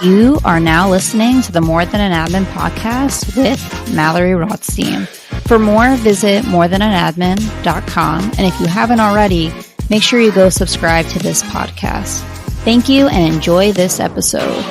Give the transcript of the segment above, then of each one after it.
You are now listening to the More Than an Admin podcast with Mallory Rothstein. For more, visit morethananadmin.com. And if you haven't already, make sure you go subscribe to this podcast. Thank you and enjoy this episode.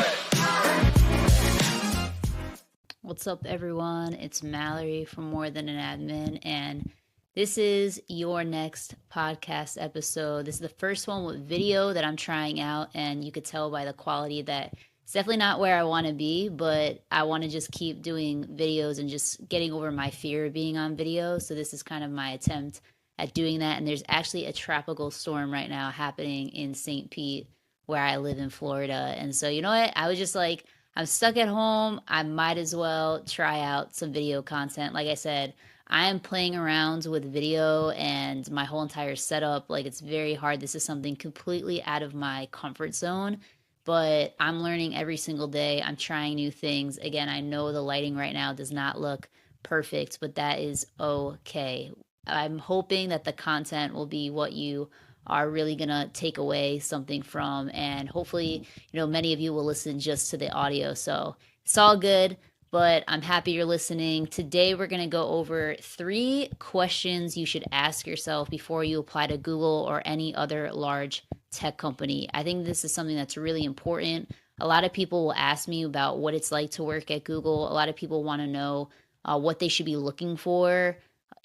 What's up, everyone? It's Mallory from More Than an Admin, and this is your next podcast episode. This is the first one with video that I'm trying out, and you could tell by the quality that it's definitely not where I want to be, but I want to just keep doing videos and just getting over my fear of being on video. So this is kind of my attempt at doing that. And there's actually a tropical storm right now happening in St. Pete, where I live in Florida. And so, you know what? I was just like, I'm stuck at home. I might as well try out some video content. Like I said, I am playing around with video and my whole entire setup. Like, it's very hard. This is something completely out of my comfort zone, but I'm learning every single day. I'm trying new things. Again, I know the lighting right now does not look perfect, but that is okay. I'm hoping that the content will be what you are really going to take away something from, and hopefully, many of you will listen just to the audio. So it's all good, but I'm happy you're listening. Today, we're going to go over 3 questions you should ask yourself before you apply to Google or any other large tech company. I think this is something that's really important. A lot of people will ask me about what it's like to work at Google. A lot of people want to know what they should be looking for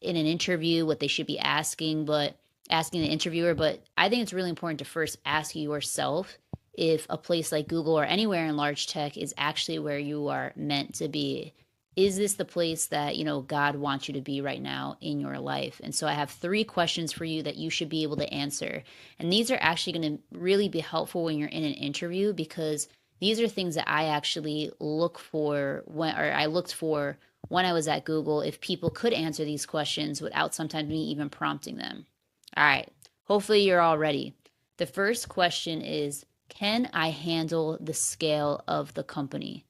in an interview, what they should be asking the interviewer. But I think it's really important to first ask yourself if a place like Google or anywhere in large tech is actually where you are meant to be. Is this the place that, God wants you to be right now in your life? And so I have 3 questions for you that you should be able to answer. And these are actually going to really be helpful when you're in an interview, because these are things that I actually looked for when I was at Google, if people could answer these questions without sometimes me even prompting them. All right, hopefully you're all ready. The first question is, can I handle the scale of the company?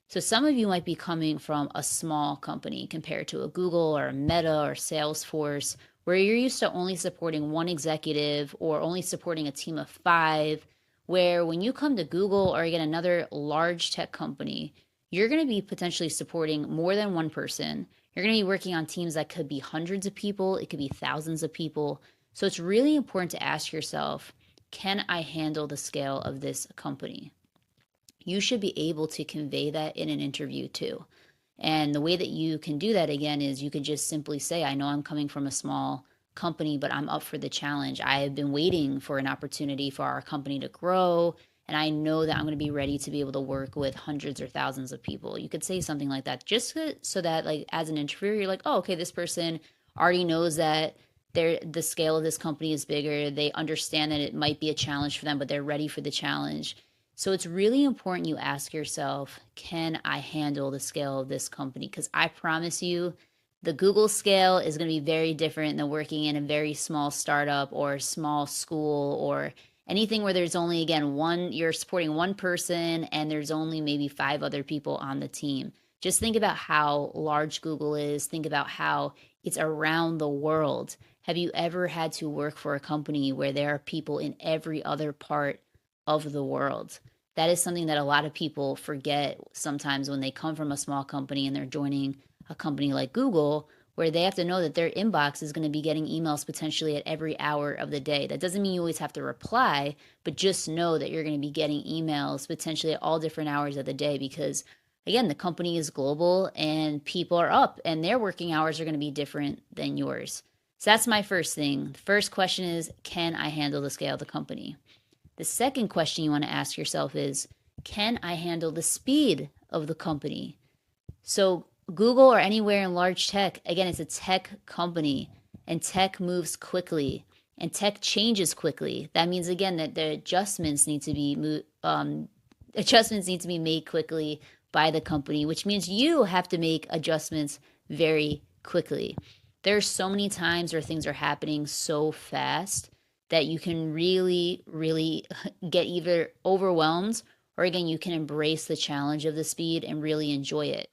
So some of you might be coming from a small company compared to a Google or a Meta or Salesforce, where you're used to only supporting one executive or only supporting a team of 5, where when you come to Google or again another large tech company, you're going to be potentially supporting more than one person. You're going to be working on teams that could be hundreds of people. It could be thousands of people. So it's really important to ask yourself, can I handle the scale of this company? You should be able to convey that in an interview too. And the way that you can do that, again, is you can just simply say, I know I'm coming from a small company, but I'm up for the challenge. I have been waiting for an opportunity for our company to grow, and I know that I'm going to be ready to be able to work with hundreds or thousands of people. You could say something like that, just so that, like, as an interviewer, you're like, oh, okay, this person already knows that the scale of this company is bigger. They understand that it might be a challenge for them, but they're ready for the challenge. So it's really important you ask yourself, can I handle the scale of this company? Because I promise you, the Google scale is going to be very different than working in a very small startup or small school or anything where there's only, again, you're supporting one person and there's only maybe 5 other people on the team. Just think about how large Google is. Think about how it's around the world. Have you ever had to work for a company where there are people in every other part of the world? That is something that a lot of people forget sometimes when they come from a small company and they're joining a company like Google, where they have to know that their inbox is going to be getting emails potentially at every hour of the day. That doesn't mean you always have to reply, but just know that you're going to be getting emails potentially at all different hours of the day, because again, the company is global and people are up and their working hours are going to be different than yours. So that's my first thing. The first question is, can I handle the scale of the company? The second question you want to ask yourself is, can I handle the speed of the company? So Google or anywhere in large tech, again, it's a tech company, and tech moves quickly and tech changes quickly. That means, again, that the adjustments need to be made quickly by the company, which means you have to make adjustments very quickly. There's so many times where things are happening so fast that you can really, really get either overwhelmed, or again, you can embrace the challenge of the speed and really enjoy it.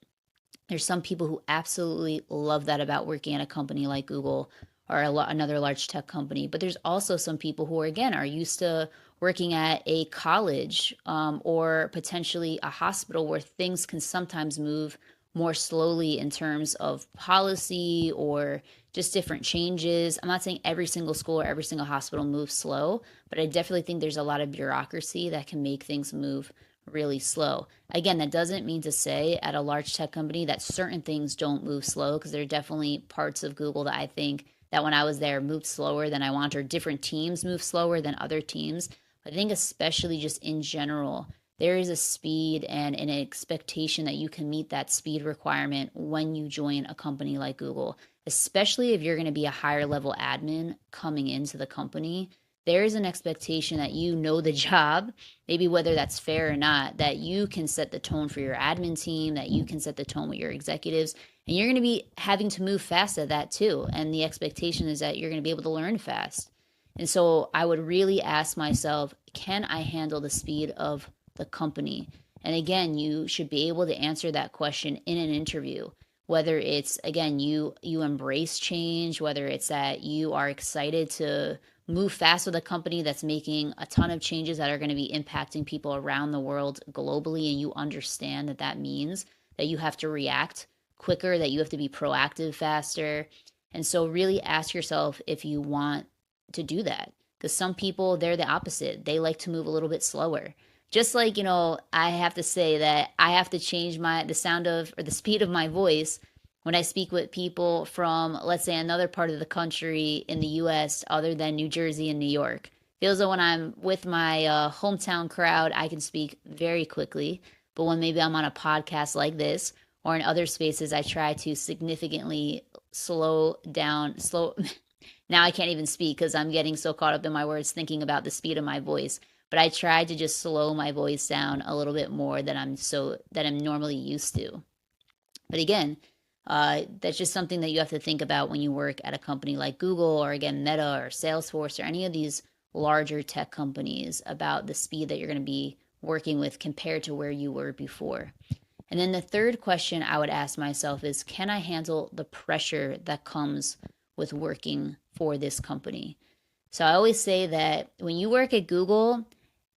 There's some people who absolutely love that about working at a company like Google or another large tech company. But there's also some people who are, again, are used to working at a college or potentially a hospital where things can sometimes move more slowly in terms of policy or just different changes. I'm not saying every single school or every single hospital moves slow, but I definitely think there's a lot of bureaucracy that can make things move really slow. Again, that doesn't mean to say at a large tech company that certain things don't move slow, because there are definitely parts of Google that I think that when I was there moved slower than I want, or different teams move slower than other teams. But I think especially just in general, there is a speed and an expectation that you can meet that speed requirement when you join a company like Google, especially if you're going to be a higher level admin coming into the company. There is an expectation that you know the job, maybe whether that's fair or not, that you can set the tone for your admin team, that you can set the tone with your executives, and you're going to be having to move fast at that too. And the expectation is that you're going to be able to learn fast. And so I would really ask myself, can I handle the speed of the company? And again, you should be able to answer that question in an interview. Whether it's, again, you embrace change, whether it's that you are excited to move fast with a company that's making a ton of changes that are going to be impacting people around the world globally, and you understand that that means that you have to react quicker, that you have to be proactive faster. And so really ask yourself if you want to do that, because some people, they're the opposite. They like to move a little bit slower. Just like, I have to say that I have to change the sound of, or the speed of my voice when I speak with people from, let's say, another part of the country in the US other than New Jersey and New York. Feels like when I'm with my hometown crowd, I can speak very quickly. But when maybe I'm on a podcast like this or in other spaces, I try to significantly slow down, now I can't even speak because I'm getting so caught up in my words thinking about the speed of my voice. But I try to just slow my voice down a little bit more than I'm normally used to. But again, that's just something that you have to think about when you work at a company like Google, or again, Meta or Salesforce or any of these larger tech companies, about the speed that you're going to be working with compared to where you were before. And then the third question I would ask myself is, can I handle the pressure that comes with working for this company? So I always say that when you work at Google,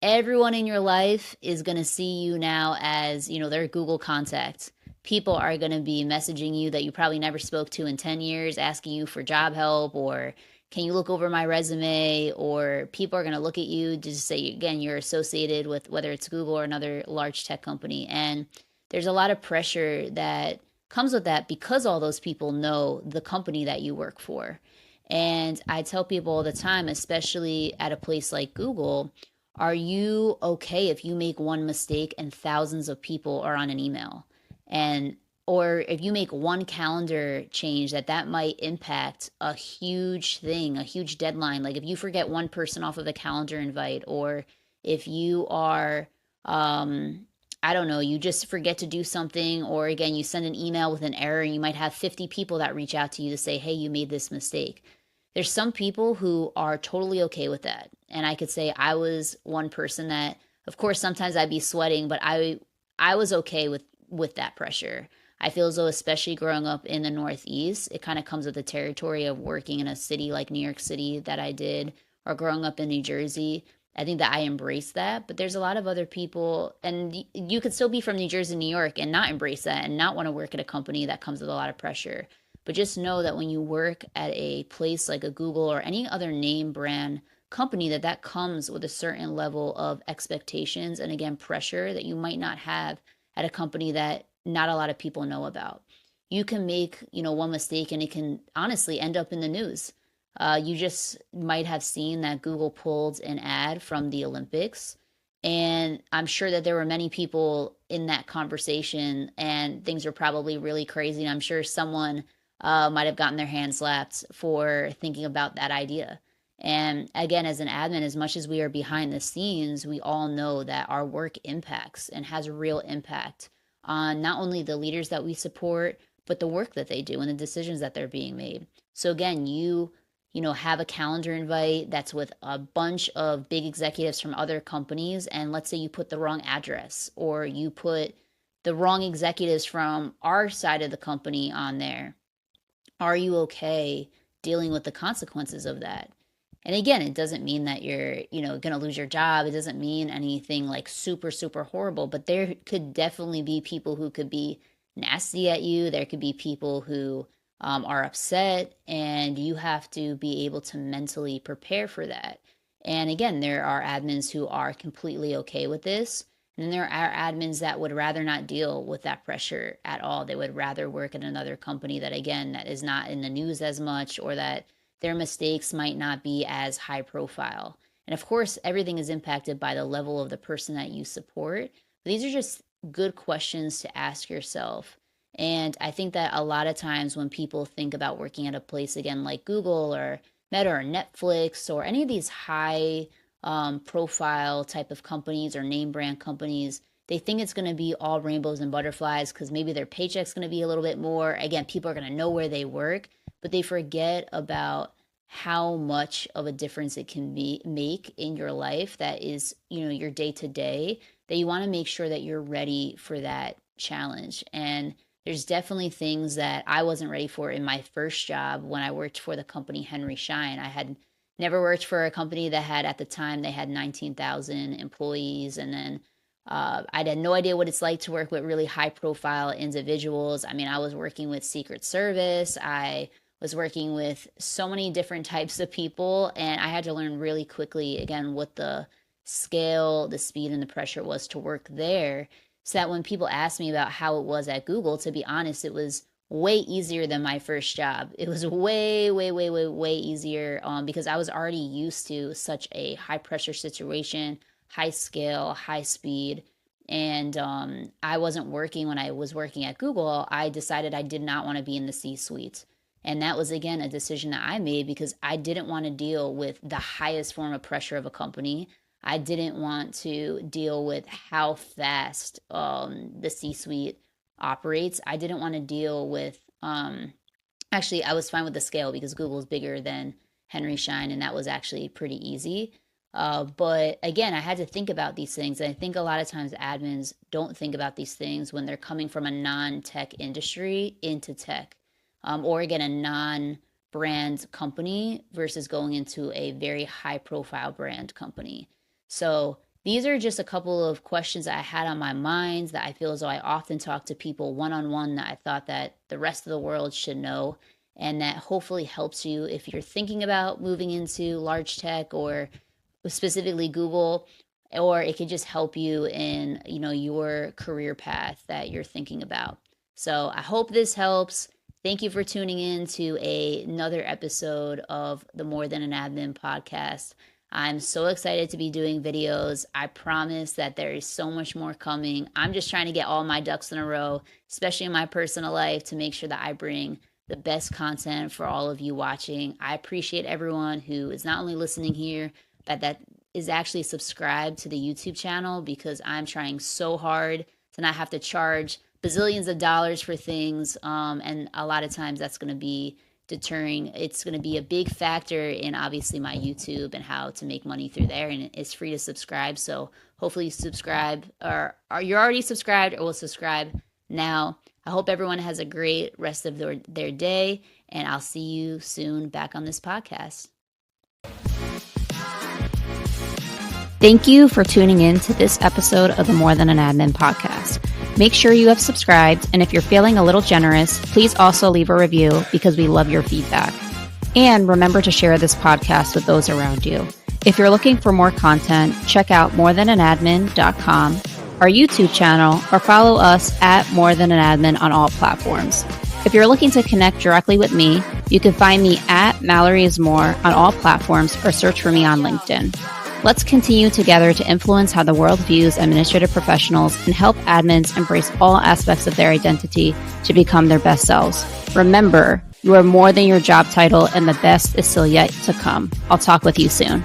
everyone in your life is going to see you now as, their Google contact. People are going to be messaging you that you probably never spoke to in 10 years, asking you for job help, or can you look over my resume? Or people are going to look at you to just say, again, you're associated with whether it's Google or another large tech company. And there's a lot of pressure that comes with that because all those people know the company that you work for. And I tell people all the time, especially at a place like Google, are you okay if you make one mistake and thousands of people are on an email? And or if you make one calendar change that might impact a huge thing, a huge deadline. Like if you forget one person off of the calendar invite, or if you are I don't know, you just forget to do something, or again, you send an email with an error and you might have 50 people that reach out to you to say, hey, you made this mistake. There's some people who are totally okay with that. And I could say I was one person that, of course, sometimes I'd be sweating, but I was okay with that pressure. I feel as though, especially growing up in the Northeast, it kind of comes with the territory of working in a city like New York City that I did, or growing up in New Jersey. I think that I embrace that, but there's a lot of other people, and you could still be from New Jersey, New York, and not embrace that and not want to work at a company that comes with a lot of pressure. But just know that when you work at a place like a Google or any other name brand company, that comes with a certain level of expectations and, again, pressure that you might not have at a company that not a lot of people know about. You can make, one mistake and it can honestly end up in the news. You just might have seen that Google pulled an ad from the Olympics. And I'm sure that there were many people in that conversation and things were probably really crazy. And I'm sure someone might have gotten their hand slapped for thinking about that idea. And again, as an admin, as much as we are behind the scenes, we all know that our work impacts and has a real impact on not only the leaders that we support, but the work that they do and the decisions that they're being made. So again, have a calendar invite that's with a bunch of big executives from other companies. And let's say you put the wrong address, or you put the wrong executives from our side of the company on there. Are you okay dealing with the consequences of that? And again, it doesn't mean that you're, going to lose your job. It doesn't mean anything like super, super horrible, but there could definitely be people who could be nasty at you. There could be people who are upset, and you have to be able to mentally prepare for that. And again, there are admins who are completely okay with this. And then there are admins that would rather not deal with that pressure at all. They would rather work at another company that, again, that is not in the news as much, or that their mistakes might not be as high profile. And of course, everything is impacted by the level of the person that you support. But these are just good questions to ask yourself. And I think that a lot of times when people think about working at a place, again, like Google or Meta or Netflix or any of these high profile type of companies or name brand companies, they think it's going to be all rainbows and butterflies because maybe their paycheck's going to be a little bit more. Again, people are going to know where they work, but they forget about how much of a difference it can make in your life that is, your day to day, that you want to make sure that you're ready for that challenge. And there's definitely things that I wasn't ready for in my first job when I worked for the company Henry Schein. I had never worked for a company that had, at the time, they had 19,000 employees. And then I had no idea what it's like to work with really high profile individuals. I mean, I was working with Secret Service. I was working with so many different types of people, and I had to learn really quickly, again, what the scale, the speed, and the pressure was to work there. So that when people asked me about how it was at Google, to be honest, it was way easier than my first job. It was way, way, way, way, way easier because I was already used to such a high pressure situation, high scale, high speed. And I wasn't working when I was working at Google. I decided I did not want to be in the C-suite. And that was, again, a decision that I made because I didn't want to deal with the highest form of pressure of a company. I didn't want to deal with how fast the C-suite operates. I didn't want to deal with, actually, I was fine with the scale because Google is bigger than Henry Schein, and that was actually pretty easy. But again, I had to think about these things. And I think a lot of times admins don't think about these things when they're coming from a non-tech industry into tech, or again, a non-brand company versus going into a very high-profile brand company. So these are just a couple of questions that I had on my mind that I feel as though I often talk to people one-on-one that I thought that the rest of the world should know, and that hopefully helps you if you're thinking about moving into large tech or specifically Google, or it could just help you in, your career path that you're thinking about. So I hope this helps. Thank you for tuning in to another episode of the More Than an Admin podcast. I'm so excited to be doing videos. I promise that there is so much more coming. I'm just trying to get all my ducks in a row, especially in my personal life, to make sure that I bring the best content for all of you watching. I appreciate everyone who is not only listening here, but that is actually subscribed to the YouTube channel, because I'm trying so hard to not have to charge bazillions of dollars for things. And a lot of times that's going to be deterring. It's going to be a big factor in obviously my YouTube and how to make money through there. And it's free to subscribe. So hopefully you subscribe, or you're already subscribed, or will subscribe now. I hope everyone has a great rest of their day, and I'll see you soon back on this podcast. Thank you for tuning in to this episode of the More Than an Admin podcast. Make sure you have subscribed, and if you're feeling a little generous, please also leave a review because we love your feedback. And remember to share this podcast with those around you. If you're looking for more content, check out morethananadmin.com, our YouTube channel, or follow us at More Than an Admin on all platforms. If you're looking to connect directly with me, you can find me at Mallory is More on all platforms, or search for me on LinkedIn. Let's continue together to influence how the world views administrative professionals and help admins embrace all aspects of their identity to become their best selves. Remember, you are more than your job title, and the best is still yet to come. I'll talk with you soon.